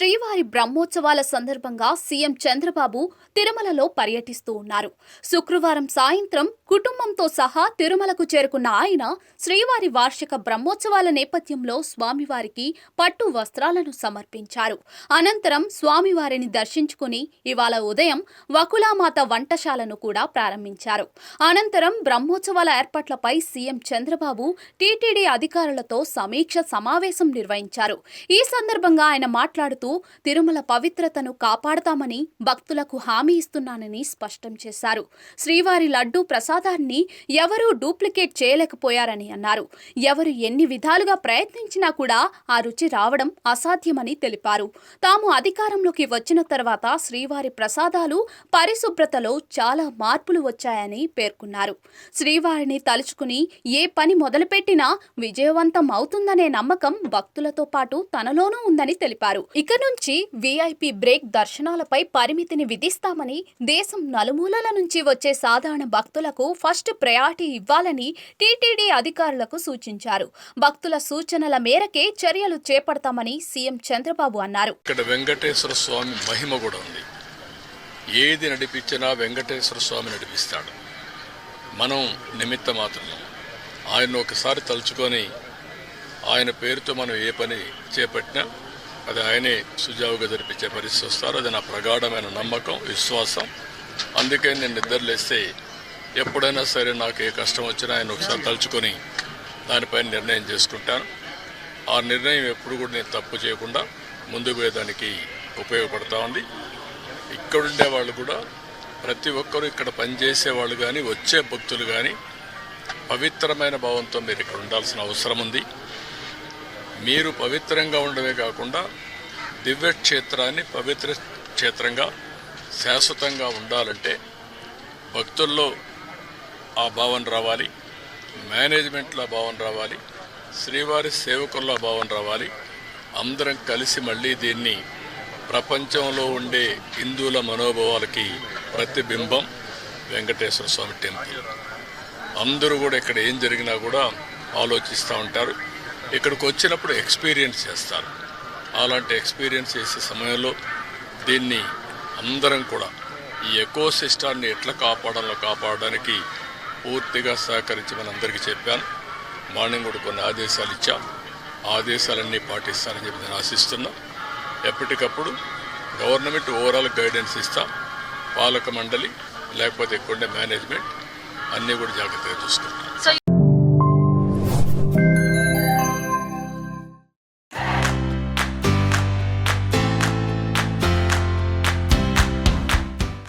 శ్రీవారి బ్రహ్మోత్సవాల సందర్భంగా సీఎం చంద్రబాబు తిరుమలలో పర్యటిస్తూ ఉన్నారు. శుక్రవారం సాయంత్రం కుటుంబంతో సహా తిరుమలకు చేరుకున్న ఆయన శ్రీవారి వార్షిక బ్రహ్మోత్సవాల నేపథ్యంలో స్వామివారికి పట్టు వస్త్రాలను సమర్పించారు. అనంతరం స్వామివారిని దర్శించుకుని ఇవాళ ఉదయం వకులామాత వంటశాలను కూడా ప్రారంభించారు. అనంతరం బ్రహ్మోత్సవాల ఏర్పాట్లపై సీఎం చంద్రబాబు టీటీడీ అధికారులతో సమీక్ష సమావేశం నిర్వహించారు. ఈ సందర్భంగా ఆయన మాట్లాడుతూ తిరుమల పవిత్రతను కాపాడతామని భక్తులకు హామీ ఇస్తున్నానని స్పష్టం చేశారు. శ్రీవారి లడ్డూ ప్రసాదాన్ని ఎవరూ డూప్లికేట్ చేయలేకపోయారని అన్నారు. ఎవరు ఎన్ని విధాలుగా ప్రయత్నించినా కూడా ఆ రుచి రావడం అసాధ్యమని తెలిపారు. తాము అధికారంలోకి వచ్చిన తర్వాత శ్రీవారి ప్రసాదాలు పరిశుభ్రతలో చాలా మార్పులు వచ్చాయని పేర్కొన్నారు. శ్రీవారిని తలుచుకుని ఏ పని మొదలుపెట్టినా విజయవంతం అవుతుందనే నమ్మకం భక్తులతో పాటు తనలోనూ ఉందని తెలిపారు. ఇక నుంచి వీఐపీ బ్రేక్ దర్శనాలపై పరిమితిని విధిస్తామని, దేశం నలుమూలల నుంచి వచ్చే సాధారణ భక్తులకు ఫస్ట్ ప్రయారిటీ ఇవ్వాలని టీటీడీ అధికారులకు సూచించారు. భక్తుల సూచనల మేరకే చర్యలు చేపడతామని సీఎం చంద్రబాబు అన్నారు. ఇక్కడ వెంకటేశ్వర స్వామి మహిమ కూడా ఉంది. ఏది నడిపించినా వెంకటేశ్వర స్వామి నడిపిస్తాడు. మనం నిమిత్త మాత్రమే. ఆయన ఒకసారి తలుచుకొని ఆయన పేరుతో మనం ఏ పని చేపట్టినా అది ఆయనే సుజావుగా జరిపించే పరిస్థితి వస్తారు. అది నా ప్రగాఢమైన నమ్మకం, విశ్వాసం. అందుకే నేను నిద్రలేస్తే ఎప్పుడైనా సరే నాకు ఏ కష్టం వచ్చినా ఆయన ఒకసారి తలుచుకొని దానిపైన నిర్ణయం చేసుకుంటాను. ఆ నిర్ణయం ఎప్పుడు కూడా నేను తప్పు చేయకుండా ముందుకు పోయేదానికి ఉపయోగపడతా ఉంది. ఇక్కడుండే వాళ్ళు కూడా ప్రతి ఒక్కరూ ఇక్కడ పనిచేసే వాళ్ళు కానీ వచ్చే భక్తులు కానీ పవిత్రమైన భావంతో మీరు ఇక్కడ ఉండాల్సిన అవసరం ఉంది. మీరు పవిత్రంగా ఉండడమే కాకుండా దివ్యక్షేత్రాన్ని పవిత్ర క్షేత్రంగా శాశ్వతంగా ఉండాలంటే భక్తుల్లో ఆ భావన రావాలి, మేనేజ్మెంట్లో ఆ భావన రావాలి, శ్రీవారి సేవకుల్లో ఆ భావన రావాలి. అందరం కలిసి మళ్ళీ దీన్ని ప్రపంచంలో ఉండే హిందువుల మనోభావాలకి ప్రతిబింబం వెంకటేశ్వర స్వామి టెంపుల్. అందరూ కూడా ఇక్కడ ఏం జరిగినా కూడా ఆలోచిస్తూ ఉంటారు. ఇక్కడికి వచ్చినప్పుడు ఎక్స్పీరియన్స్ చేస్తారు. అలాంటి ఎక్స్పీరియన్స్ చేసే సమయంలో దీన్ని అందరం కూడా ఈ ఎకో సిస్టాన్ని ఎట్లా కాపాడడానికి పూర్తిగా సహకరించమని అందరికీ చెప్పాను. మార్నింగ్ కూడా కొన్ని ఆదేశాలు ఇచ్చాం. ఆదేశాలన్నీ పాటిస్తానని చెప్పి నేను ఆశిస్తున్నా. ఎప్పటికప్పుడు గవర్నమెంట్ ఓవరాల్ గైడెన్స్ ఇస్తాం. పాలక మండలి లేకపోతే ఎక్కువ మేనేజ్మెంట్ అన్నీ కూడా జాగ్రత్తగా చూసుకుంటాం.